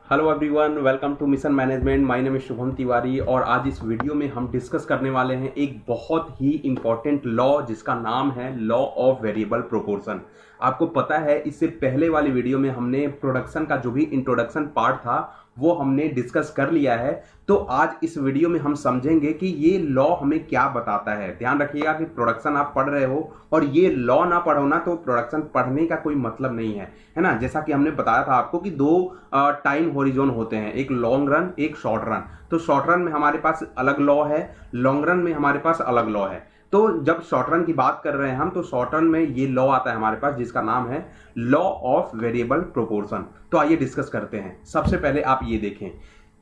Hello everyone, welcome to mission management. My name is Shubham Tiwari और आज इस वीडियो में हम डिस्कस करने वाले हैं एक बहुत ही इंपॉर्टेंट लॉ जिसका नाम है लॉ ऑफ वेरिएबल प्रोपोर्शन। आपको पता है इससे पहले वाली वीडियो में हमने प्रोडक्शन का जो भी इंट्रोडक्शन पार्ट था वो हमने डिस्कस कर लिया है। तो आज इस वीडियो में हम समझेंगे कि ये लॉ हमें क्या बताता है। ध्यान रखिएगा कि प्रोडक्शन आप पढ़ रहे हो और ये लॉ ना पढ़ो ना तो प्रोडक्शन पढ़ने का कोई मतलब नहीं है ना। जैसा कि हमने बताया था आपको कि दो टाइम होरिजोन होते हैं, एक लॉन्ग रन एक शॉर्ट रन। तो शॉर्ट रन में हमारे पास अलग लॉ है, लॉन्ग रन में हमारे पास अलग लॉ है। तो जब शॉर्ट रन की बात कर रहे हैं हम तो शॉर्ट रन में ये लॉ आता है हमारे पास जिसका नाम है लॉ ऑफ वेरिएबल प्रोपोर्शन। तो आइए डिस्कस करते हैं। सबसे पहले आप ये देखें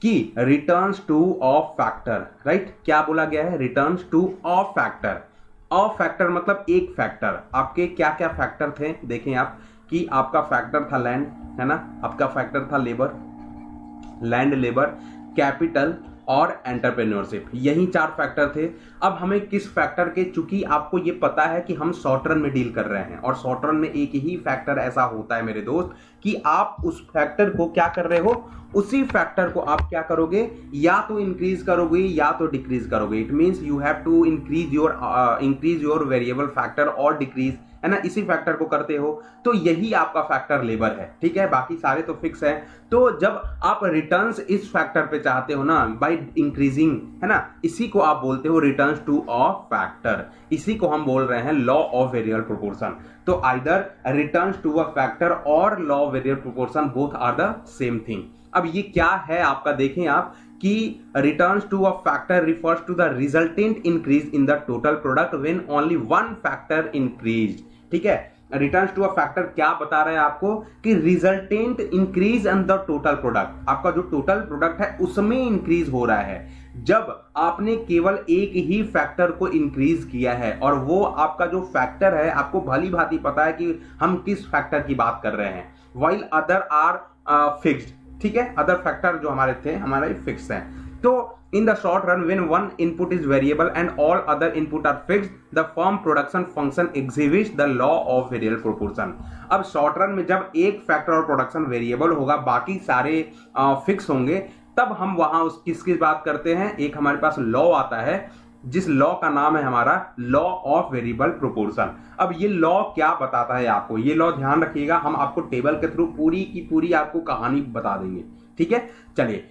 कि returns two of factor, right. क्या बोला गया है? Returns two of factor. Of factor मतलब एक फैक्टर। आपके क्या क्या फैक्टर थे देखें आप कि आपका फैक्टर था लैंड, है ना, आपका फैक्टर था लेबर, लैंड, लेबर, कैपिटल और एंटरप्रेन्योरशिप। यही चार फैक्टर थे। अब हमें किस फैक्टर के, चूंकि आपको ये पता है कि हम शॉर्ट रन में डील कर रहे हैं और शॉर्ट रन में एक ही फैक्टर ऐसा होता है मेरे दोस्त कि आप उस फैक्टर को क्या कर रहे हो, उसी फैक्टर को आप क्या करोगे, या तो इंक्रीज करोगे या तो डिक्रीज करोगे। It means you have to increase your variable factor और डिक्रीज, है ना, इसी फैक्टर को करते हो। तो यही आपका फैक्टर लेबर है, ठीक है। बाकी सारे तो फिक्स है। तो जब आप रिटर्न्स इस फैक्टर पे चाहते हो ना बाय इंक्रीजिंग, है ना, इसी को आप बोलते हो रिटर्न्स टू ऑफ फैक्टर। इसी को हम बोल रहे हैं लॉ ऑफ वेरिएबल प्रोपोर्शन। तो either returns to a factor और law of variable proportion both are the same thing. अब ये क्या है आपका, देखें आप कि returns to a factor refers to the resultant increase in the total product when only one factor increase. ठीक है, रिटर्न्स टू अ फैक्टर क्या बता रहा है आपको कि resultant increase in the total product. आपका जो टोटल प्रोडक्ट है उसमें इंक्रीज हो रहा है जब आपने केवल एक ही फैक्टर को इंक्रीज किया है। और वो आपका जो फैक्टर है आपको भली भांति पता है कि हम किस फैक्टर की बात कर रहे हैं। व्हाइल अदर आर फिक्स्ड, ठीक है, अदर फैक्टर जो हमारे थे हमारे फिक्स हैं। तो in the short run when one input is variable and all other input are fixed, the firm production function exhibits the law of variable proportion। अब short run में जब एक फैक्टर और प्रोडक्शन वेरिएबल होगा बाकी सारे फिक्स होंगे, तब हम वहां उस किसकी बात करते हैं, एक हमारे पास लॉ आता है जिस लॉ का नाम है हमारा लॉ ऑफ वेरिएबल प्रोपोर्शन। अब ये लॉ क्या बताता है आपको, ये लॉ ध्यान रखिएगा, हम आपको टेबल के थ्रू पूरी की पूरी आपको कहानी बता देंगे, ठीक है। चलिए,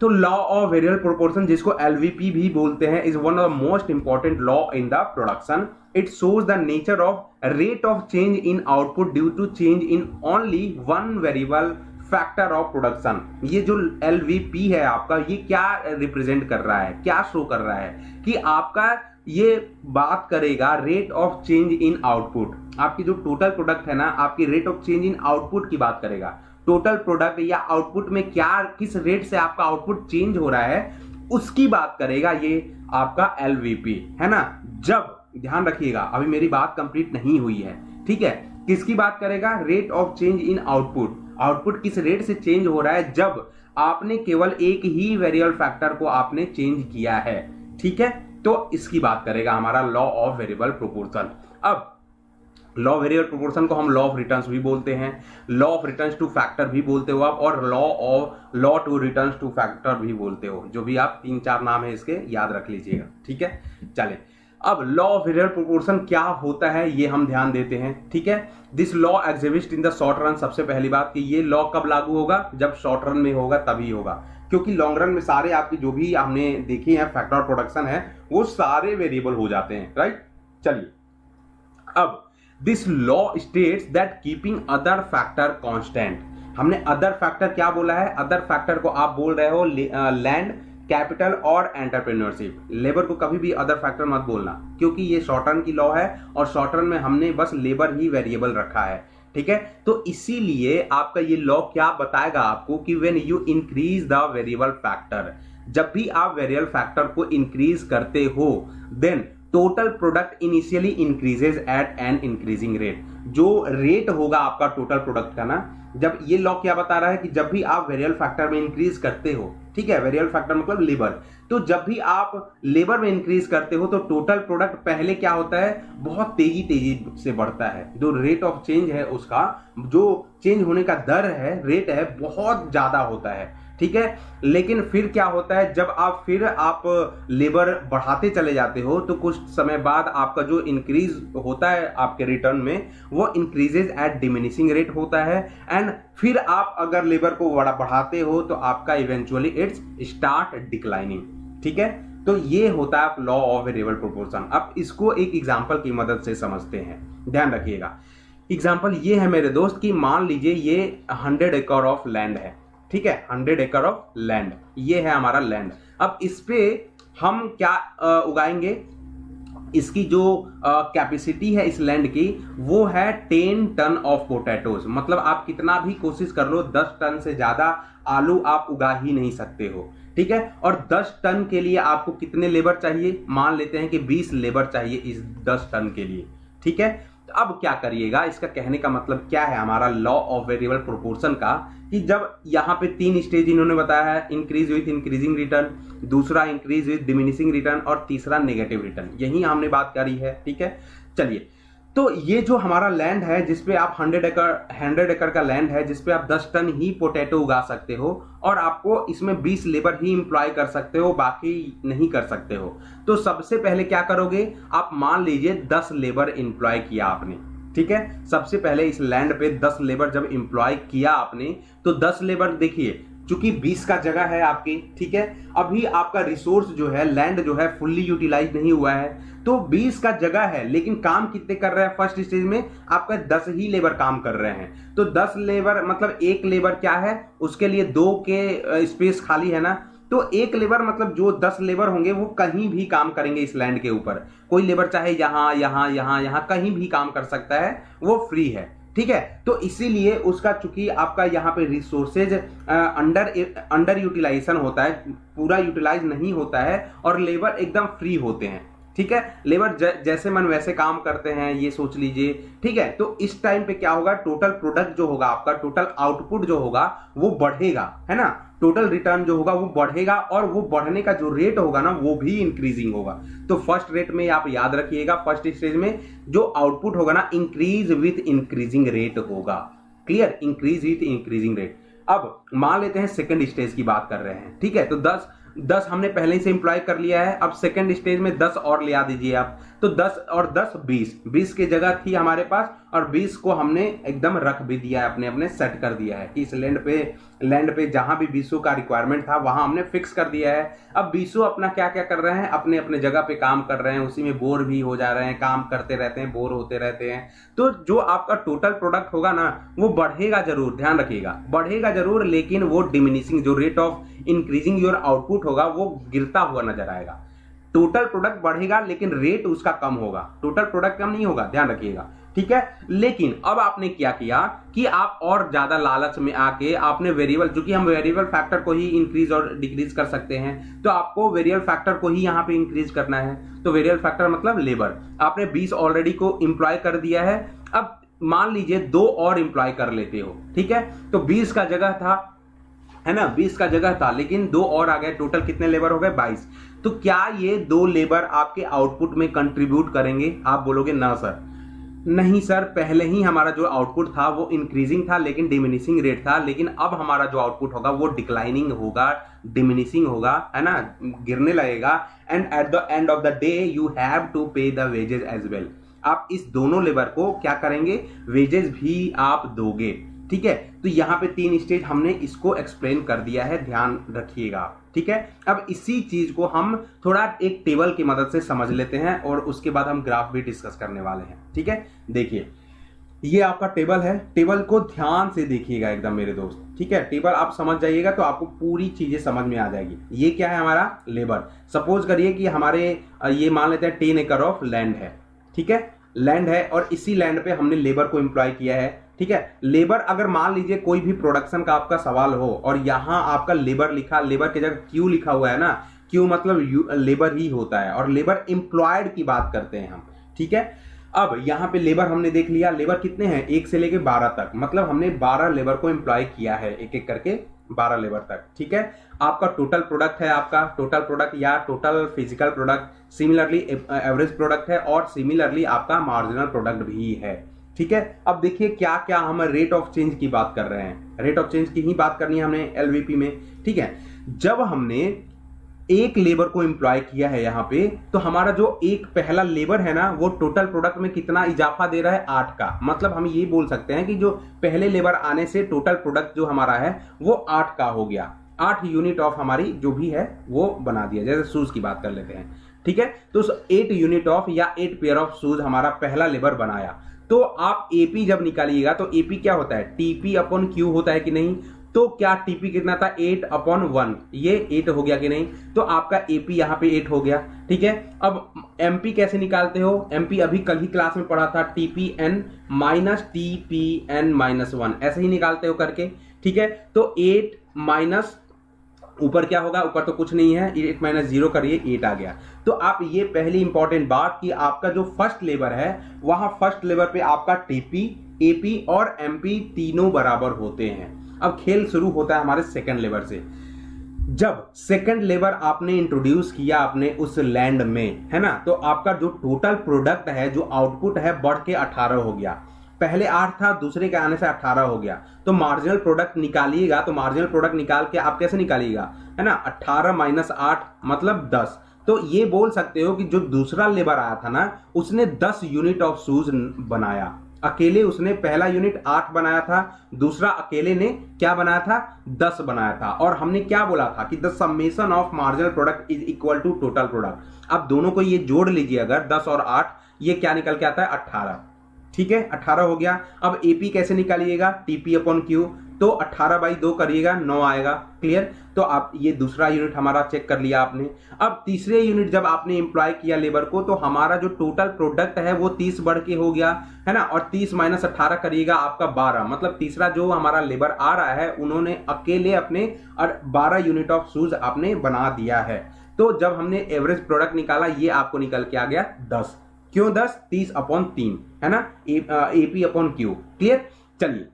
तो लॉ ऑफ वेरिएबल प्रोपोर्शन जिसको एलवीपी भी बोलते हैं is one of the most important law in the production. It shows the nature of rate of change in output due to change in only one variable factor of production. ये जो एलवीपी है आपका, ये क्या रिप्रेजेंट कर रहा है, क्या शो कर रहा है कि आपका ये बात करेगा rate of change in output. आपकी जो टोटल प्रोडक्ट है ना, आपकी rate of change in output की बात करेगा। टोटल प्रोडक्ट या आउटपुट में क्या किस रेट से आपका आउटपुट चेंज हो रहा है उसकी बात करेगा ये आपका एलवीपी, है ना। जब ध्यान रखिएगा अभी मेरी बात कंप्लीट नहीं हुई है, ठीक है। किसकी बात करेगा? Rate of change in output. Output किस रेट से चेंज हो रहा है जब आपने केवल एक ही वेरिएबल फैक्टर को आपने चेंज किया है, ठीक है। तो इसकी बात करेगा हमारा लॉ ऑफ वेरिएबल प्रोपोर्शन। अब लॉ वेरिएबल प्रोपोर्शन को हम लॉ ऑफ रिटर्न्स भी बोलते हैं, law of returns to factor भी बोलते हो आप, और law to returns to factor भी बोलते हो। जो भी आप 3-4 नाम है इसके याद रख लीजिएगा, ठीक है। चले, अब लॉ ऑफ वेरिएबल प्रोपोर्शन क्या होता है ये हम ध्यान देते हैं, ठीक है। This law exist in the short run. सबसे पहली बात कि ये लॉ कब लागू होगा, जब शॉर्ट रन में होगा तभी होगा, क्योंकि लॉन्ग रन में सारे आपकी जो भी हमने देखी है फैक्टर और प्रोडक्शन है वो सारे वेरिएबल हो जाते हैं, राइट। चलिए, अब this law states that keeping other factor constant. हमने अदर फैक्टर क्या बोला है? अदर फैक्टर को आप बोल रहे हो लैंड, कैपिटल और एंटरप्रेन्योरशिप। लेबर को कभी भी अदर फैक्टर मत बोलना क्योंकि ये शॉर्ट रन की लॉ है और शॉर्ट रन में हमने बस लेबर ही वेरिएबल रखा है, ठीक है। तो इसीलिए आपका ये लॉ क्या बताएगा आपको कि when you increase the variable factor, जब भी आप वेरिएबल फैक्टर को इंक्रीज करते हो then total product initially increases at an increasing rate. जो रेट होगा आपका टोटल प्रोडक्ट का ना, जब ये लॉ क्या बता रहा है कि जब भी आप वेरिएबल फैक्टर में इंक्रीज करते हो, ठीक है, वेरिएबल फैक्टर मतलब लेबर, तो जब भी आप लेबर में इंक्रीज करते हो तो टोटल प्रोडक्ट पहले क्या होता है, बहुत तेजी से बढ़ता है। जो रेट ऑफ चेंज है उसका जो चेंज होने का दर है, रेट है, बहुत ज्यादा होता है, ठीक है। लेकिन फिर क्या होता है, जब आप लेबर बढ़ाते चले जाते हो तो कुछ समय बाद आपका जो इंक्रीज होता है आपके रिटर्न में, वो इंक्रीजेज एट डिमिनिशिंग रेट होता है। एंड फिर आप अगर लेबर को बढ़ाते हो तो आपका इवेंचुअली इट्स स्टार्ट डिक्लाइनिंग, ठीक है। तो ये होता है लॉ ऑफ वेरिएबल प्रोपोर्शन। अब इसको एक एग्जांपल की मदद से समझते हैं, ध्यान रखिएगा। एग्जांपल ये है मेरे दोस्त कि मान लीजिए ये 100 एकड़ ऑफ लैंड है, ठीक है, 100 एकड़ ऑफ लैंड, ये है हमारा लैंड। अब इस पे हम क्या उगाएंगे, इसकी जो कैपेसिटी है इस लैंड की वो है 10 टन ऑफ पोटैटोज। मतलब आप कितना भी कोशिश कर लो 10 टन से ज्यादा आलू आप उगा ही नहीं सकते हो, ठीक है। और 10 टन के लिए आपको कितने लेबर चाहिए, मान लेते हैं कि 20 लेबर चाहिए इस 10 टन के लिए, ठीक है। तो अब क्या करिएगा, इसका कहने का मतलब क्या है हमारा लॉ ऑफ वेरिएबल प्रोपोर्शन का, कि जब यहाँ पे 3 स्टेज इन्होंने बताया है, इंक्रीज विथ इंक्रीजिंग रिटर्न, दूसरा इंक्रीज विथ डिमिनिशिंग रिटर्न और तीसरा नेगेटिव रिटर्न, यही हमने बात करी है, ठीक है। चलिए, तो ये जो हमारा लैंड है जिसपे आप 100 एकड़ का लैंड है जिसपे आप 10 टन ही पोटैटो उगा सकते हो और आपको इसमें 20 लेबर ही इंप्लॉय कर सकते हो, बाकी नहीं कर सकते हो। तो सबसे पहले क्या करोगे, आप मान लीजिए 10 लेबर इंप्लॉय किया आपने, ठीक है। सबसे पहले इस लैंड पे 10 लेबर जब इंप्लॉय किया आपने, तो 10 लेबर देखिए, चूंकि 20 का जगह है आपकी, ठीक है, अभी आपका रिसोर्स जो है, लैंड जो है फुल्ली यूटिलाइज नहीं हुआ है, तो 20 का जगह है, लेकिन काम कितने कर रहे हैं फर्स्ट स्टेज में, आपका 10 ही लेबर काम कर रहे हैं। तो 10 लेबर मतलब एक लेबर क्या है, उसके लिए 2 के स्पेस खाली है ना, तो एक लेबर मतलब जो 10 लेबर होंगे वो कहीं भी काम करेंगे इस लैंड के ऊपर। कोई लेबर चाहे यहां यहां यहां यहां कहीं भी काम कर सकता है, वो फ्री है, ठीक है। तो इसीलिए उसका चूंकि आपका यहाँ पे रिसोर्सेज अंडर यूटिलाइजेशन होता है, पूरा यूटिलाइज नहीं होता है और लेबर एकदम फ्री होते हैं, ठीक है। लेबर जैसे मन वैसे काम करते हैं, ये सोच लीजिए, ठीक है। तो इस टाइम पे क्या होगा, टोटल प्रोडक्ट जो होगा आपका, टोटल आउटपुट जो होगा वो बढ़ेगा, है ना, टोटल रिटर्न जो होगा वो बढ़ेगा और वो बढ़ने का जो रेट होगा ना वो भी इंक्रीजिंग होगा। तो फर्स्ट रेट में आप याद रखिएगा, फर्स्ट स्टेज में जो आउटपुट होगा ना इंक्रीज विथ इंक्रीजिंग रेट होगा, clear, increase with increasing rate. अब मान लेते हैं सेकंड स्टेज की बात कर रहे हैं, ठीक है। तो 10 हमने पहले से इंप्लॉय कर लिया है, अब सेकंड स्टेज में 10 और ले आ दीजिए आप, तो 10 और 10 20 के जगह थी हमारे पास और 20 को हमने एकदम रख भी दिया है, अपने अपने सेट कर दिया है कि इस लैंड पे जहां भी 20 का रिक्वायरमेंट था वहां हमने फिक्स कर दिया है। अब 20 अपना क्या क्या कर रहे हैं, अपने अपने जगह पे काम कर रहे हैं, उसी में बोर भी हो जा रहे हैं, काम करते रहते हैं, बोर होते रहते हैं। तो जो आपका टोटल प्रोडक्ट होगा ना वो बढ़ेगा जरूर, ध्यान रखिएगा, बढ़ेगा जरूर, लेकिन वो डिमिनिशिंग, जो rate of increasing your output होगा वो गिरता हुआ नजर आएगा। टोटल प्रोडक्ट बढ़ेगा लेकिन रेट उसका कम होगा, टोटल प्रोडक्ट कम नहीं होगा, ध्यान रखिएगा, ठीक है। लेकिन अब आपने क्या किया कि आप और ज्यादा लालच में आके आपने वेरिएबल, जो कि हम वेरिएबल फैक्टर को ही इंक्रीज और डिक्रीज कर सकते हैं, तो आपको वेरिएबल फैक्टर को ही यहाँ पे इंक्रीज करना है। तो वेरिएबल फैक्टर मतलब लेबर, आपने 20 ऑलरेडी को इंप्लॉय कर दिया है, अब मान लीजिए 2 और इंप्लॉय कर लेते हो, ठीक है। तो 20 का जगह था, है ना, 20 का जगह था, लेकिन 2 और आ गए, टोटल कितने लेबर हो गए 22। तो क्या ये 2 लेबर आपके आउटपुट में कंट्रीब्यूट करेंगे, आप बोलोगे ना सर, नहीं सर, पहले ही हमारा जो आउटपुट था वो इंक्रीजिंग था लेकिन डिमिनिशिंग रेट था, लेकिन अब हमारा जो आउटपुट होगा वो डिक्लाइनिंग होगा, डिमिनिशिंग होगा, है ना, गिरने लगेगा। And at the end of the day you have to pay the wages as well. आप इस दोनों लेबर को क्या करेंगे, वेजेस भी आप दोगे, ठीक है। तो यहाँ पे 3 स्टेज हमने इसको एक्सप्लेन कर दिया है, ध्यान रखिएगा, ठीक है। अब इसी चीज को हम थोड़ा एक टेबल की मदद से समझ लेते हैं और उसके बाद हम ग्राफ भी डिस्कस करने वाले हैं, ठीक है। देखिए ये आपका टेबल है, टेबल को ध्यान से देखिएगा एकदम मेरे दोस्त, ठीक है। टेबल आप समझ जाइएगा तो आपको पूरी चीजें समझ में आ जाएगी। ये क्या है हमारा लेबर, सपोज करिए कि हमारे ये मान लेते हैं 10 एकड़ ऑफ लैंड है, ठीक है, लैंड है और इसी लैंड पे हमने लेबर को एम्प्लॉय किया है, ठीक है। लेबर अगर मान लीजिए कोई भी प्रोडक्शन का आपका सवाल हो और यहां आपका लेबर लिखा, लेबर की जगह क्यू लिखा हुआ है ना, क्यू मतलब लेबर ही होता है और लेबर एम्प्लॉयड की बात करते हैं हम, ठीक है। अब यहाँ पे लेबर हमने देख लिया, लेबर कितने हैं 1 से लेके 12 तक, मतलब हमने 12 लेबर को एम्प्लॉय किया है, एक एक करके 12 लेबर तक, ठीक है। आपका टोटल प्रोडक्ट है, आपका टोटल प्रोडक्ट या total physical product, similarly average product है और सिमिलरली आपका मार्जिनल प्रोडक्ट भी है, ठीक है, अब देखिए क्या क्या हम रेट ऑफ चेंज की बात कर रहे हैं, रेट ऑफ चेंज की ही बात करनी है हमने एलवीपी में। ठीक है, जब हमने एक लेबर को एम्प्लॉय किया है यहां पे, तो हमारा जो एक पहला लेबर है ना, वो टोटल प्रोडक्ट में कितना इजाफा दे रहा है, 8 का। मतलब हम ये बोल सकते हैं कि जो पहले लेबर आने से टोटल प्रोडक्ट जो हमारा है वो 8 का हो गया, 8 यूनिट ऑफ हमारी जो भी है वो बना दिया। जैसे शूज की बात कर लेते हैं, ठीक है, तो 8 यूनिट ऑफ या 8 पेयर ऑफ शूज हमारा पहला लेबर बनाया। तो आप एपी जब निकालिएगा तो एपी क्या होता है, टीपी अपॉन क्यू होता है कि नहीं। तो क्या टीपी कितना था, 8/1, ये 8 हो गया कि नहीं। तो आपका एपी यहां पे 8 हो गया। ठीक है, अब एमपी कैसे निकालते हो, एमपी अभी कल ही क्लास में पढ़ा था, टीपीएन माइनस टीपीएन माइनस 1, ऐसे ही निकालते हो करके। ठीक है, तो 8 माइनस ऊपर क्या होगा, ऊपर तो कुछ नहीं है, 8 माइनस 0 करिए, 8 आ गया। तो आप ये पहली इंपॉर्टेंट बात कि आपका जो फर्स्ट लेबर है वहां फर्स्ट लेबर पे आपका टीपी, एपी और एमपी तीनों बराबर होते हैं। अब खेल शुरू होता है हमारे सेकंड लेबर से। जब सेकंड लेबर आपने इंट्रोड्यूस किया अपने उस लैंड में, है ना, तो आपका जो टोटल प्रोडक्ट है, जो आउटपुट है, बढ़ के 18 हो गया। पहले 8 था, दूसरे के आने से 18 हो गया। तो मार्जिनल प्रोडक्ट निकालिएगा, तो मार्जिनल प्रोडक्ट निकाल के आप कैसे निकालिएगा, है ना, 18 माइनस 8 मतलब 10। तो ये बोल सकते हो कि जो दूसरा लेबर आया था ना, उसने 10 यूनिट ऑफ शूज बनाया। अकेले उसने पहला यूनिट 8 बनाया था, दूसरा अकेले ने क्या बनाया था, 10 बनाया था। और हमने क्या बोला था कि the summation of marginal product is equal to total product. अब दोनों को ये जोड़ लीजिए अगर, 10 और 8, ये क्या निकल के आता है, 18। ठीक है, 18 हो गया। अब एपी कैसे निकालिएगा, टीपी अपॉन क्यू, तो 18/2 करिएगा, 9 आएगा। क्लियर, तो आप ये दूसरा यूनिट हमारा चेक कर लिया आपने। अब तीसरे यूनिट जब आपने एम्प्लॉय किया लेबर को, तो हमारा जो टोटल प्रोडक्ट है वो 30 बढ़ के हो गया, है ना, और 30 माइनस 18 करिएगा आपका 12। मतलब तीसरा जो हमारा लेबर आ रहा है उन्होंने अकेले अपने 12 यूनिट ऑफ शूज आपने बना दिया है। तो जब हमने एवरेज प्रोडक्ट निकाला, ये आपको निकल के आ गया 10। क्यों 10, 30/3, है ना, एपी अपॉन क्यू। क्लियर, चलिए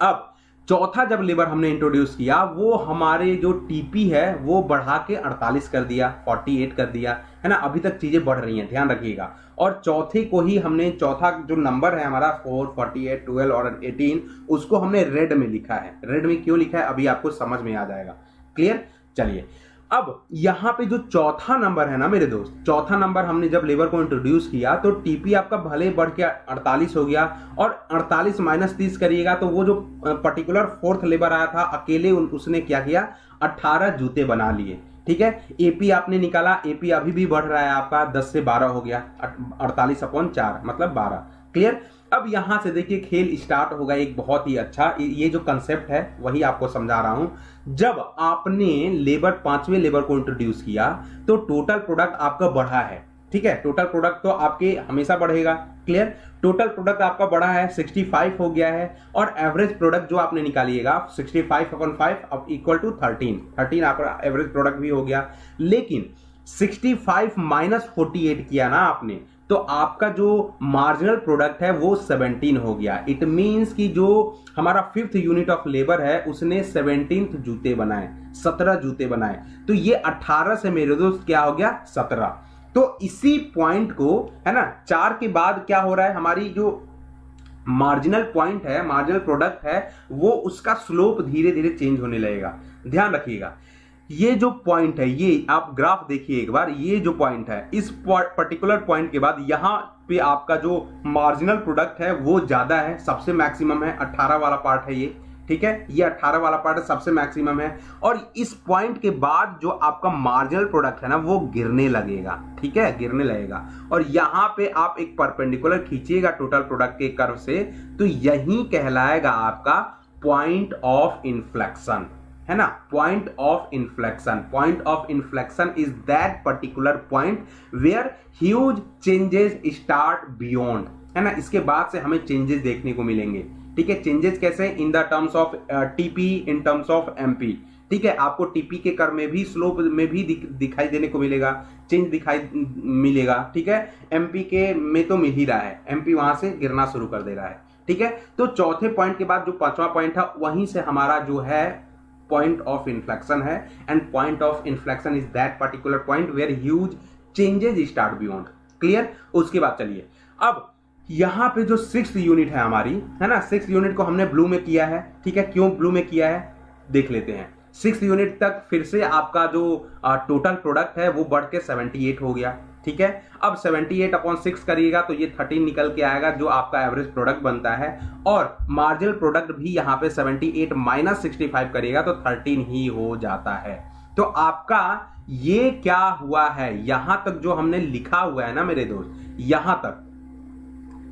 अब चौथा जब लेबर हमने इंट्रोड्यूस किया, वो हमारे जो टीपी है वो बढ़ा के 48 कर दिया, 48 कर दिया, है ना। अभी तक चीजें बढ़ रही हैं, ध्यान रखिएगा। और चौथे को ही हमने, चौथा जो नंबर है हमारा 4, 48, 12 और 18, उसको हमने रेड में लिखा है। रेड में क्यों लिखा है अभी आपको समझ में आ जाएगा। क्लियर, चलिए अब यहां पे जो चौथा नंबर है ना मेरे दोस्त, चौथा नंबर हमने जब लेबर को इंट्रोड्यूस किया तो टीपी आपका भले बढ़ के 48 हो गया, और 48 माइनस 30 करिएगा तो वो जो पर्टिकुलर फोर्थ लेबर आया था अकेले उसने क्या किया, 18 जूते बना लिए। ठीक है, एपी आपने निकाला, एपी अभी भी बढ़ रहा है आपका, 10 से 12 हो गया, 48/4 मतलब 12। क्लियर, अब यहां से देखिए खेल स्टार्ट होगा एक बहुत ही अच्छा, ये जो कंसेप्ट है वही आपको समझा रहा हूं। जब आपने लेबर, पांचवें लेबर को इंट्रोड्यूस किया तो टोटल प्रोडक्ट आपका बढ़ा है। ठीक है, टोटल प्रोडक्ट तो आपके हमेशा बढ़ेगा। क्लियर, टोटल प्रोडक्ट आपका बढ़ा है, 65 हो गया है, और एवरेज प्रोडक्ट जो आपने निकालिएगा 65/5 इक्वल टू 13 आपका एवरेज प्रोडक्ट भी हो गया। लेकिन 65 माइनस 48 किया ना आपने, तो आपका जो मार्जिनल प्रोडक्ट है वो 17 हो गया। इट मींस कि जो हमारा 5th यूनिट ऑफ लेबर है उसने 17 जूते बनाए, 17 जूते बनाए। तो ये 18 से मेरे दोस्त क्या हो गया, 17। तो इसी पॉइंट को, है ना, 4 के बाद क्या हो रहा है, हमारी जो मार्जिनल पॉइंट है, मार्जिनल प्रोडक्ट है, वो उसका स्लोप धीरे धीरे चेंज होने लगेगा। ध्यान रखिएगा, ये जो पॉइंट है, ये आप ग्राफ देखिए एक बार, ये जो पॉइंट है, इस पर्टिकुलर पॉइंट के बाद यहां पे आपका जो मार्जिनल प्रोडक्ट है वो ज्यादा है, सबसे मैक्सिमम है, 18 वाला पार्ट है ये। ठीक है, ये 18 वाला पार्ट सबसे मैक्सिमम है, और इस पॉइंट के बाद जो आपका मार्जिनल प्रोडक्ट है ना वो गिरने लगेगा। ठीक है, गिरने लगेगा, और यहां पे आप एक परपेंडिकुलर खींचिएगा टोटल प्रोडक्ट के कर्व से, तो यही कहलाएगा आपका पॉइंट ऑफ इन्फ्लेक्शन, है ना, point of inflection. Point of inflection is that particular point where huge changes start beyond, है ना। इसके बाद से हमें चेंजेस देखने को मिलेंगे। ठीक है, चेंजेस कैसे, in the terms of TP, in terms of MP. ठीक है, आपको टीपी के कर्व में भी, स्लोप में भी दिखाई देने को मिलेगा, चेंज दिखाई मिलेगा। ठीक है, एमपी के में तो मिल ही रहा है, एमपी वहां से गिरना शुरू कर दे रहा है। ठीक है, तो चौथे पॉइंट के बाद जो पांचवा पॉइंट था वहीं से हमारा जो है पॉइंट ऑफ इन्फ्लेक्शन है, and point of inflection is that particular point where huge changes start beyond. Clear, उसके बाद चलिए अब यहाँ पे जो 6th यूनिट है हमारी, है ना, 6th यूनिट को हमने ब्लू में किया है। ठीक है, क्यों ब्लू में किया है देख लेते हैं। 6th यूनिट तक फिर से आपका जो टोटल प्रोडक्ट है वो बढ़ के 78 हो गया। ठीक है, अब 78/6 करिएगा तो ये 13 निकल के आएगा जो आपका एवरेज प्रोडक्ट बनता है, और मार्जिनल प्रोडक्ट भी यहाँ पे 78 - 65 करिएगा तो 13 ही हो जाता है। तो आपका ये क्या हुआ है, यहां तक जो हमने लिखा हुआ है ना मेरे दोस्त, यहां तक,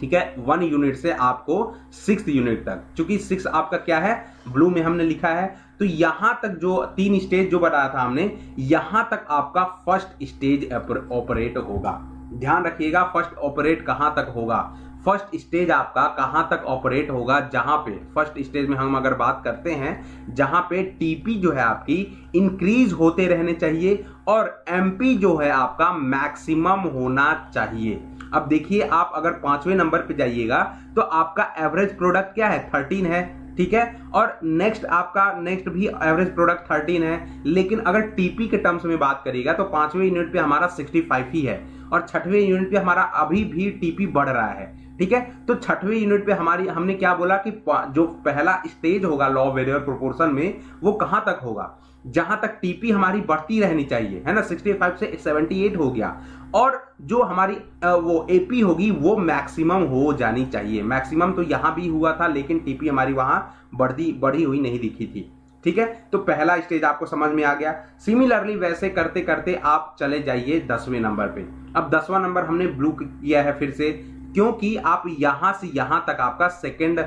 ठीक है, 1 यूनिट से आपको 6th यूनिट तक, क्योंकि 6 आपका क्या है ब्लू में हमने लिखा है, तो यहां तक जो 3 स्टेज जो बताया था हमने, यहां तक आपका फर्स्ट स्टेज ऑपरेट होगा। ध्यान रखिएगा, फर्स्ट ऑपरेट कहां तक होगा, फर्स्ट स्टेज आपका कहां तक ऑपरेट होगा, जहां पे फर्स्ट स्टेज में हम अगर बात करते हैं जहां पे टीपी जो है आपकी इंक्रीज होते रहने चाहिए और एमपी जो है आपका मैक्सिमम होना चाहिए। अब देखिए, आप अगर 5वें नंबर पे जाइएगा तो आपका एवरेज प्रोडक्ट क्या है 13 है। ठीक है, और नेक्स्ट भी एवरेज प्रोडक्ट 13 है, लेकिन अगर टीपी के टर्म्स में बात करिएगा तो 5वें यूनिट पे हमारा 65 ही है और 6वें यूनिट पे हमारा अभी भी टीपी बढ़ रहा है। ठीक है, तो 6वें यूनिट पे हमने क्या बोला कि जो पहला स्टेज होगा लॉ ऑफ वेरिएबल प्रोपोर्शन में वो कहां तक होगा, जहां तक टीपी हमारी बढ़ती रहनी चाहिए, है ना, 65 से 78 हो गया, और जो हमारी वो एपी होगी वो मैक्सिमम हो जानी चाहिए। मैक्सिमम तो यहां भी हुआ था लेकिन टीपी हमारी वहां बढ़ी हुई नहीं दिखी थी। ठीक है, तो पहला स्टेज आपको समझ में आ गया। सिमिलरली वैसे करते करते आप चले जाइए 10वें नंबर पे। अब 10वां नंबर हमने ब्लू किया है फिर से, क्योंकि आप यहां से यहां तक आपका सेकंड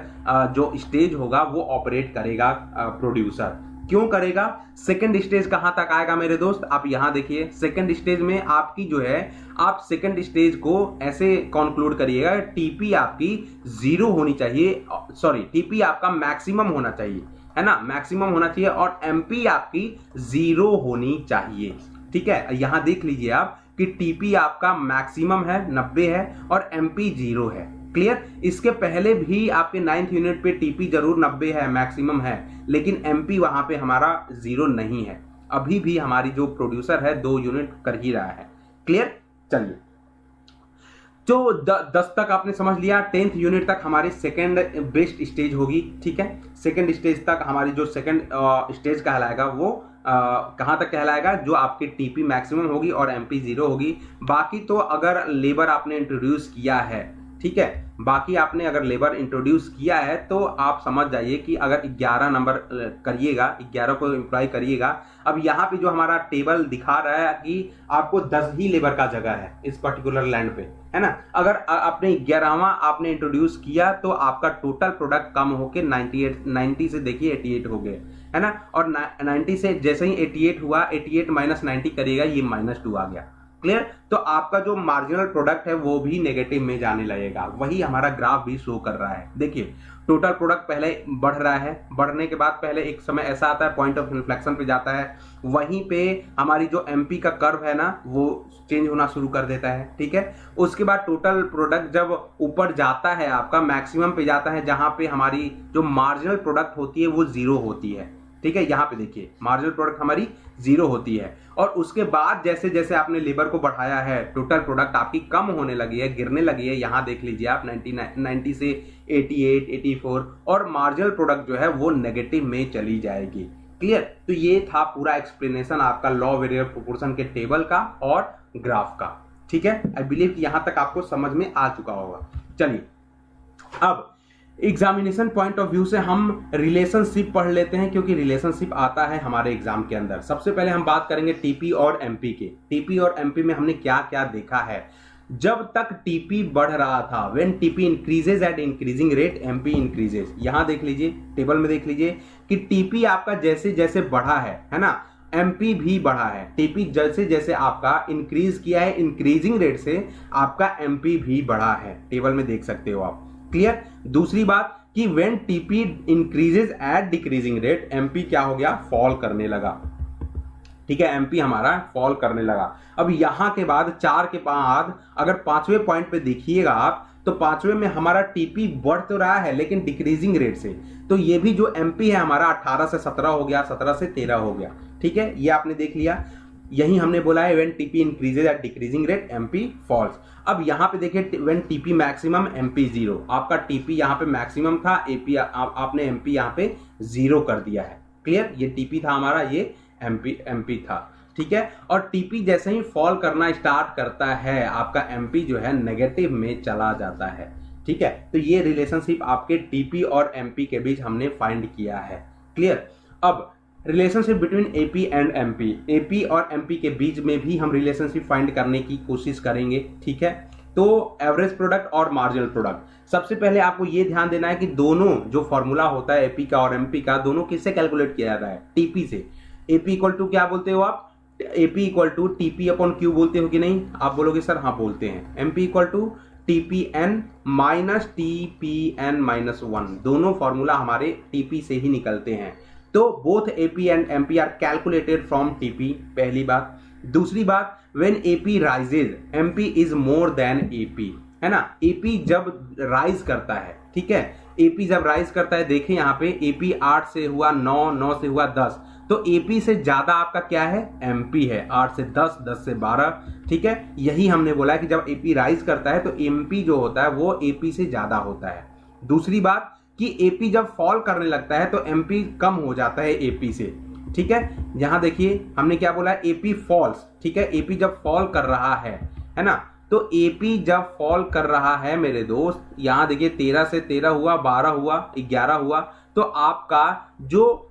जो स्टेज होगा वो ऑपरेट करेगा प्रोड्यूसर। क्यों करेगा, सेकंड स्टेज कहां तक आएगा मेरे दोस्त, आप यहां देखिए, सेकंड स्टेज में आपकी जो है, आप सेकंड स्टेज को ऐसे कंक्लूड करिएगा, टीपी आपकी 0 होनी चाहिए, सॉरी टीपी आपका मैक्सिमम होना चाहिए, है ना, मैक्सिमम होना चाहिए, और एमपी आपकी 0 होनी चाहिए। ठीक है, यहां देख लीजिए आप कि टीपी आपका मैक्सिमम है 90 है और एमपी 0 है। क्लियर, इसके पहले भी आपके 9th यूनिट पे टीपी जरूर 90 है, मैक्सिमम है, लेकिन एमपी वहां पे हमारा 0 नहीं है। अभी भी हमारी जो प्रोड्यूसर है 2 यूनिट कर ही रहा है। क्लियर, चलिए, तो 10 तक आपने समझ लिया। 10th यूनिट तक हमारी सेकंड बेस्ट स्टेज होगी। ठीक है, सेकंड स्टेज तक हमारी जो सेकंड स्टेज कहलाएगा वो कहां तक कहलाएगा, जो आपकी टीपी मैक्सिमम होगी और एमपी 0 होगी। बाकी तो अगर लेबर आपने इंट्रोड्यूस किया है, ठीक है, बाकी आपने अगर लेबर इंट्रोड्यूस किया है तो आप समझ जाइए कि अगर 11 नंबर करिएगा, 11 को एम्प्लॉय करिएगा। अब यहाँ पे जो हमारा टेबल दिखा रहा है कि आपको 10 ही लेबर का जगह है इस पर्टिकुलर लैंड पे, है ना। अगर आपने 11वां आपने इंट्रोड्यूस किया तो आपका टोटल प्रोडक्ट कम होके 90 से देखिए 88 हो गए, है ना, और 90 से जैसे ही 88 हुआ, 88 - 90 करिएगा, ये -2 आ गया। क्लियर, तो आपका जो मार्जिनल प्रोडक्ट है वो भी नेगेटिव में जाने लगेगा। वही हमारा ग्राफ भी शो कर रहा है। देखिए, टोटल प्रोडक्ट पहले बढ़ रहा है, बढ़ने के बाद पहले एक समय ऐसा आता है पॉइंट ऑफ इन्फ्लेक्शन पे जाता है, वहीं पे हमारी जो एमपी का कर्व है ना वो चेंज होना शुरू कर देता है। ठीक है, उसके बाद टोटल प्रोडक्ट जब ऊपर जाता है आपका मैक्सिमम पे जाता है, जहां पे हमारी जो मार्जिनल प्रोडक्ट होती है वो 0 होती है। ठीक है, यहाँ पे देखिए मार्जिनल प्रोडक्ट हमारी 0 होती है, और उसके बाद जैसे जैसे आपने लेबर को बढ़ाया है टोटल प्रोडक्ट आपकी कम होने लगी है, गिरने लगी है। यहाँ देख लीजिए आप 90 से 88, 84, और मार्जिनल प्रोडक्ट जो है वो नेगेटिव में चली जाएगी। क्लियर, तो ये था पूरा एक्सप्लेनेशन आपका लॉ वेरिएबल प्रोपोर्शन के टेबल का और ग्राफ का। ठीक है, आई बिलीव कि यहां तक आपको समझ में आ चुका होगा। चलिए, अब एग्जामिनेशन पॉइंट ऑफ व्यू से हम रिलेशनशिप पढ़ लेते हैं, क्योंकि रिलेशनशिप आता है हमारे एग्जाम के अंदर। सबसे पहले हम बात करेंगे टीपी और एमपी के। टीपी और एमपी में हमने क्या क्या देखा है। जब तक टीपी बढ़ रहा था, when TP increases eight increasing rate MP increases. यहां देख लीजिए, टेबल में देख लीजिए कि टीपी आपका जैसे जैसे बढ़ा है ना, एमपी भी बढ़ा है। टीपी जैसे जैसे आपका इंक्रीज किया है इंक्रीजिंग रेट से, आपका एमपी भी बढ़ा है। टेबल में देख सकते हो आप। क्लियर, दूसरी बात कि when TP increases at decreasing rate, MP क्या हो गया, फॉल करने लगा। ठीक है, एमपी हमारा फॉल करने लगा। अब यहां के बाद 4 के बाद अगर 5वें पॉइंट पे देखिएगा आप, तो 5वें में हमारा टीपी बढ़ तो रहा है लेकिन डिक्रीजिंग रेट से, तो ये भी जो एमपी है हमारा 18 से 17 हो गया, 17 से 13 हो गया। ठीक है, ये आपने देख लिया। यही हमने बोला है when TP increases at decreasing rate MP falls. अब यहाँ पे देखिए व्हेन टीपी मैक्सिमम एमपी 0, आपका टीपी यहाँ पे मैक्सिमम था, एपी आपने एमपी यहाँ पे 0 कर दिया है। क्लियर, ये टीपी था हमारा, ये एमपी था, ठीक है। और टीपी जैसे ही फॉल करना स्टार्ट करता है आपका एमपी जो है नेगेटिव में चला जाता है, ठीक है। तो ये रिलेशनशिप आपके टीपी और एमपी के बीच हमने फाइंड किया है। क्लियर। अब relationship between AP and MP, AP और एमपी के बीच में भी हम रिलेशनशिप फाइंड करने की कोशिश करेंगे, ठीक है। तो एवरेज प्रोडक्ट और मार्जिनल प्रोडक्ट, सबसे पहले आपको ये ध्यान देना है कि दोनों जो फॉर्मूला होता है एपी का और एमपी का, दोनों किससे कैलकुलेट किया जाता है? टीपी से। एपी इक्वल टू क्या बोलते हो आप? AP equal to TP upon Q बोलते हो कि नहीं? आप बोलोगे सर हाँ बोलते हैं। MP equal to TPN minus TPN minus 1, दोनों फॉर्मूला हमारे टीपी से ही निकलते हैं। तो both AP and MP are calculated from TP, पहली बात। दूसरी बात, when AP rises MP is more than AP, है ना। एपी जब राइज करता है, ठीक है, एपी जब राइज करता है, देखें यहाँ पे एपी 8 से हुआ 9, 9 से हुआ 10, तो एपी से ज्यादा आपका क्या है? एमपी है। 8 से 10, 10 से 12, ठीक है। यही हमने बोला है कि जब एपी राइज करता है तो एमपी जो होता है वो एपी से ज्यादा होता है। दूसरी बात कि एपी जब फॉल करने लगता है तो एमपी कम हो जाता है एपी से, ठीक है। यहां देखिए हमने क्या बोला है? एपी फॉल्स, ठीक है। एपी जब फॉल कर रहा है ना, तो एपी जब फॉल कर रहा है मेरे दोस्त, यहां देखिए 13 से 13 हुआ, 12 हुआ, 11 हुआ, तो आपका जो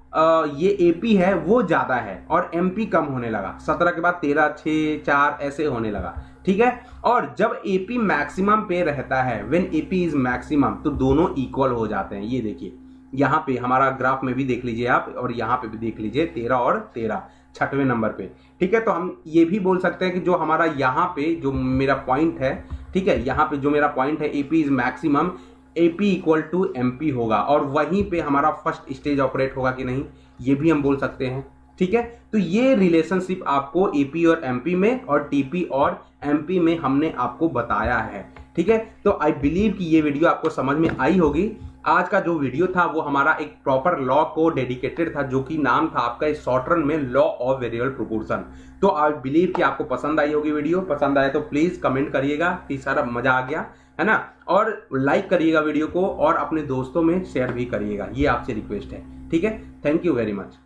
ये एपी है वो ज्यादा है और एमपी कम होने लगा। 17 के बाद 13, 6, 4 ऐसे होने लगा, ठीक है। और जब एपी मैक्सिमम पे रहता है, व्हेन एपी इज मैक्सिमम, तो दोनों इक्वल हो जाते हैं। ये देखिए यहाँ पे हमारा ग्राफ में भी देख लीजिए आप, और यहाँ पे भी देख लीजिए 13 और 13 6वें नंबर पे, ठीक है। तो हम ये भी बोल सकते हैं कि जो हमारा यहाँ पे जो मेरा पॉइंट है, ठीक है, यहाँ पे जो मेरा पॉइंट है AP is maximum, AP equal to MP होगा, और वहीं पे हमारा फर्स्ट स्टेज ऑपरेट होगा कि नहीं, ये भी हम बोल सकते हैं, ठीक है। तो ये रिलेशनशिप आपको एपी और एमपी में और टीपी और एमपी में हमने आपको बताया है, ठीक है। तो आई बिलीव कि ये वीडियो आपको समझ में आई होगी। आज का जो वीडियो था वो हमारा एक प्रॉपर लॉ को डेडिकेटेड था, जो कि नाम था आपका इस शॉर्ट रन में लॉ ऑफ वेरिएबल प्रोपोर्शन। तो आई बिलीव कि आपको पसंद आई होगी वीडियो। पसंद आए तो प्लीज कमेंट करिएगा कि सर मजा आ गया, है ना, और लाइक करिएगा वीडियो को और अपने दोस्तों में शेयर भी करिएगा, ये आपसे रिक्वेस्ट है, ठीक है। Thank you very much.